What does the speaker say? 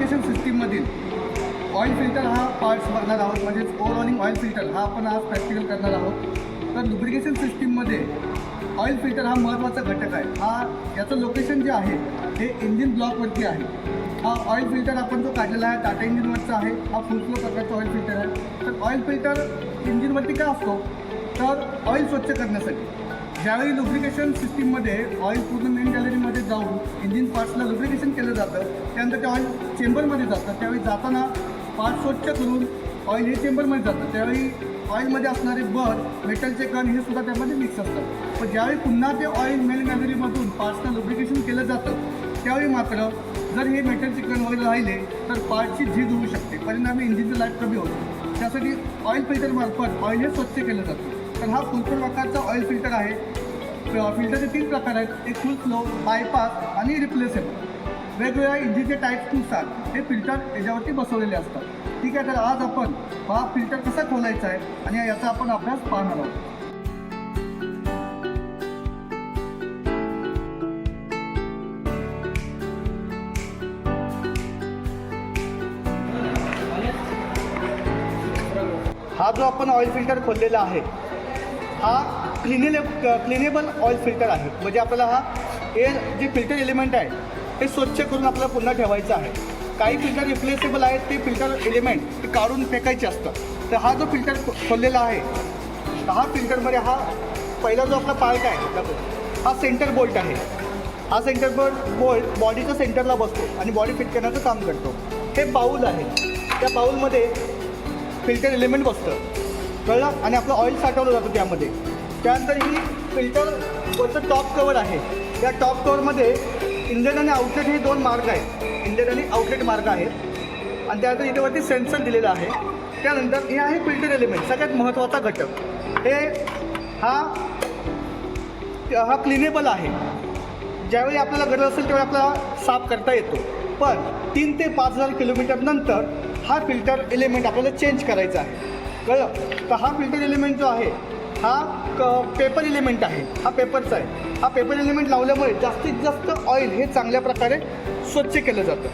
Lubrication सिस्टीममधील oil filter हा parts बघणार आहोत, म्हणजेच ओव्हरऑलिंग ऑइल फिल्टर हा आपण आज प्रॅक्टिकल करणार आहोत. तर लुब्रिकेशन सिस्टीममध्ये ऑइल फिल्टर हा महत्त्वाचा घटक आहे. याचं लोकेशन जे आहे हे इंजिन ब्लॉकवरती आहे. हा ऑइल फिल्टर आपण जो काढलेला आहे टाटा इंजिनवरचा आहे. हा फुल फ्लो प्रकारचा ऑइल फिल्टर आहे. तर ऑइल फिल्टर इंजिनवरती का असतो, तर ऑइल स्वच्छ करण्यासाठी. ज्यावेळी लुब्रिकेशन सिस्टीममध्ये ऑइल पूर्ण मेन गॅलरीमध्ये जाऊन इंजिन पार्ट्सला लुब्रिकेशन केलं जातं, त्यानंतर ते ऑइल चेंबरमध्ये जातं. त्यावेळी जाताना पार्ट स्वच्छ करून ऑइल हे चेंबरमध्ये जातं. त्यावेळी ऑइलमध्ये असणारे बर, मेटलचे कण हे सुद्धा त्यामध्ये मिक्स असतात. पण ज्यावेळी पुन्हा ते ऑइल मेन गॅलरीमधून पार्ट्सला लुब्रिकेशन केलं जातं, त्यावेळी मात्र जर हे मेटलचे कण वगैरे राहिले तर पार्टची झीज होऊ शकते. परिणामी इंजिनचं लाईफ कमी होतं. त्यासाठी ऑइल फिल्टरमार्फत ऑइल हे स्वच्छ केलं जातं. तर हा फुल फ्लो प्रकारचा ऑइल फिल्टर आहे. फिल्टरचे 3 प्रकार आहेत, एक फुल फ्लो, बायपास आणि रिप्लेसेबल. वेगवेगळ्या इंजिनच्या टाईप्सनुसार हे फिल्टर याच्यावरती बसवलेले असतात. ठीक आहे, तर आज आपण हा फिल्टर कसा खोलायचा आहे आणि याचा आपण अभ्यास पाहणार आहोत. हा जो आपण ऑइल फिल्टर खोललेला आहे हा क्लिनेबल ऑइल फिल्टर आहे. म्हणजे आपल्याला हा जे फिल्टर एलिमेंट आहे ते स्वच्छ करून आपल्याला पुन्हा ठेवायचं आहे. काही फिल्टर रिप्लेसेबल आहेत, ते फिल्टर एलिमेंट ते काढून फेकायचे असतं. तर हा जो फिल्टर खोललेला आहे, हा फिल्टरमध्ये हा पहिला जो आपला पार्ट आहे हा सेंटर बोल्ट आहे. हा सेंटर बोल्ट बॉडीच्या सेंटरला बसतो आणि बॉडी फिट करण्याचं काम करतो. हे बाऊल आहे, त्या बाऊलमध्ये फिल्टर एलिमेंट बसतं, कळलं, आणि आपलं ऑइल साठवलं जातं त्यामध्ये. त्यानंतर ही फिल्टरवरचं टॉप कवर आहे. या टॉप कवरमध्ये इनलेट आणि आउटलेट हे 2 मार्ग आहेत. इनलेट आणि आउटलेट मार्ग आहेत. आणि त्यानंतर इथेवरती सेन्सर दिलेला आहे. त्यानंतर हे आहे फिल्टर एलिमेंट, सगळ्यात महत्त्वाचा घटक. हा क्लिनेबल आहे. ज्यावेळी आपल्याला गरज असेल त्यावेळी आपल्याला साफ करता येतो. पण 3 ते 5,000 किलोमीटर नंतर हा फिल्टर एलिमेंट आपल्याला चेंज करायचा आहे, कळलं. तर हा फिल्टर एलिमेंट जो आहे हा पेपर एलिमेंट आहे. हा पेपरचा आहे. हा पेपर एलिमेंट लावल्यामुळे जास्तीत जास्त ऑइल हे चांगल्या प्रकारे स्वच्छ केलं जातं.